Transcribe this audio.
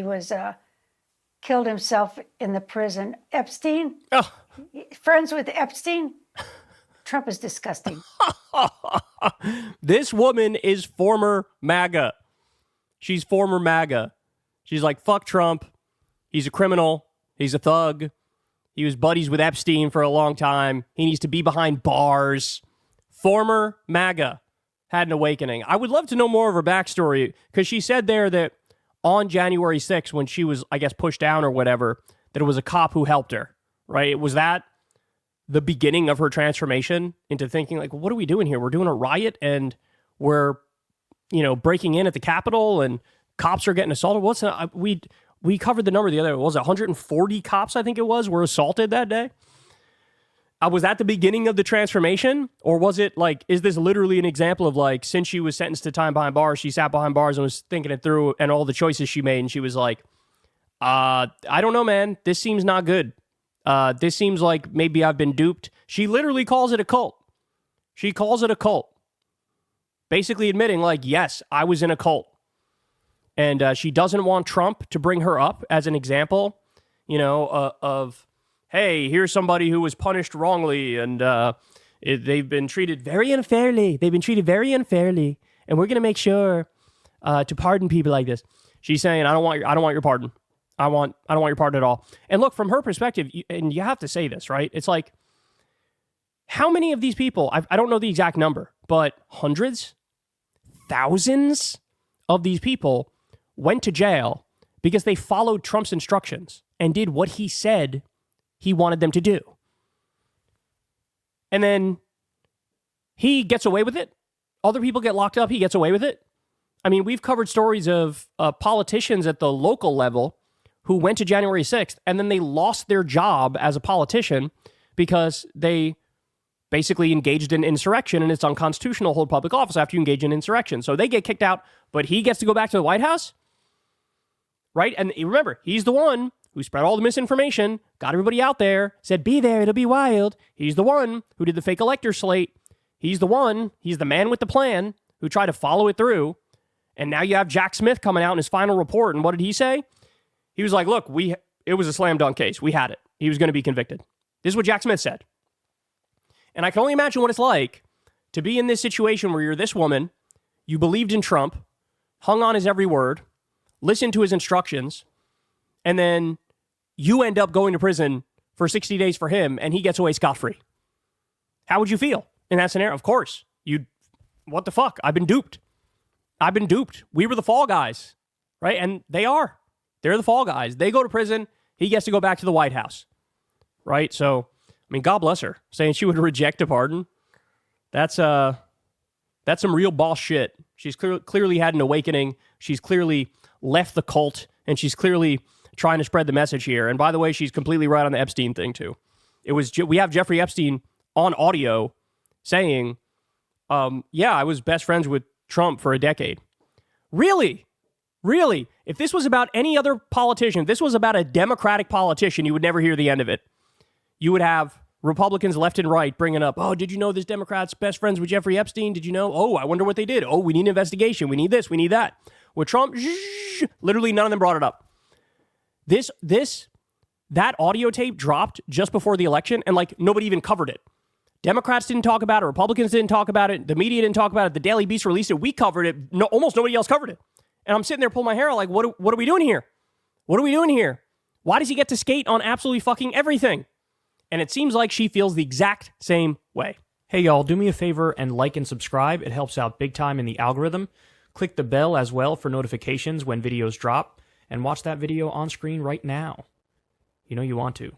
He was killed himself in the prison. Epstein? Oh. Friends with Epstein? Trump is disgusting. This woman is former MAGA. She's former MAGA. She's like, fuck Trump. He's a criminal. He's a thug. He was buddies with Epstein for a long time. He needs to be behind bars. Former MAGA had an awakening. I would love to know more of her backstory, because she said there that on January 6th, when she was, I guess, pushed down or whatever, that it was a cop who helped her, right? Was that the beginning of her transformation into thinking, like, what are we doing here? We're doing a riot and we're, breaking in at the Capitol and cops are getting assaulted. We covered the number the other, was it 140 cops, I think it was, were assaulted that day? Was that the beginning of the transformation? Or was it like, is this literally an example of like, since she was sentenced to time behind bars, she sat behind bars and was thinking it through and all the choices she made, and she was like, I don't know, man. This seems not good. This seems like maybe I've been duped. She literally calls it a cult. She calls it a cult. Basically admitting like, yes, I was in a cult. And she doesn't want Trump to bring her up as an example, of, hey, here's somebody who was punished wrongly and they've been treated very unfairly. They've been treated very unfairly. And we're going to make sure to pardon people like this. She's saying, I don't want your pardon. I don't want your pardon at all. And look, from her perspective, and you have to say this, right? It's like, how many of these people, I don't know the exact number, but hundreds, thousands of these people went to jail because they followed Trump's instructions and did what he said he wanted them to do. And then he gets away with it. Other people get locked up. He gets away with it. I mean, we've covered stories of politicians at the local level who went to January 6th and then they lost their job as a politician because they basically engaged in insurrection, and it's unconstitutional to hold public office after you engage in insurrection. So they get kicked out, but he gets to go back to the White House, right? And remember, he's the one who spread all the misinformation, got everybody out there, said, be there, it'll be wild. He's the one who did the fake elector slate. He's the man with the plan who tried to follow it through. And now you have Jack Smith coming out in his final report. And what did he say? He was like, look, it was a slam dunk case. We had it. He was going to be convicted. This is what Jack Smith said. And I can only imagine what it's like to be in this situation where you're this woman, you believed in Trump, hung on his every word, listened to his instructions, and then you end up going to prison for 60 days for him, and he gets away scot-free. How would you feel in that scenario? Of course. What the fuck? I've been duped. We were the fall guys, right? And they are. They're the fall guys. They go to prison. He gets to go back to the White House, right? So, I mean, God bless her. Saying she would reject a pardon. That's some real boss shit. She's clearly had an awakening. She's clearly left the cult, and she's clearly trying to spread the message here. And by the way, she's completely right on the Epstein thing too. We have Jeffrey Epstein on audio saying, yeah, I was best friends with Trump for a decade. Really? If this was about any other politician, if this was about a Democratic politician, you would never hear the end of it. You would have Republicans left and right bringing up, oh, did you know this Democrat's best friends with Jeffrey Epstein? Did you know? Oh, I wonder what they did. Oh, we need an investigation. We need this. We need that. With Trump, literally none of them brought it up. That audio tape dropped just before the election, and like nobody even covered it. Democrats didn't talk about it. Republicans didn't talk about it. The media didn't talk about it. The Daily Beast released it. We covered it. No, almost nobody else covered it. And I'm sitting there pulling my hair out like, what are we doing here? What are we doing here? Why does he get to skate on absolutely fucking everything? And it seems like she feels the exact same way. Hey, y'all, do me a favor and like and subscribe. It helps out big time in the algorithm. Click the bell as well for notifications when videos drop. And watch that video on screen right now. You know you want to.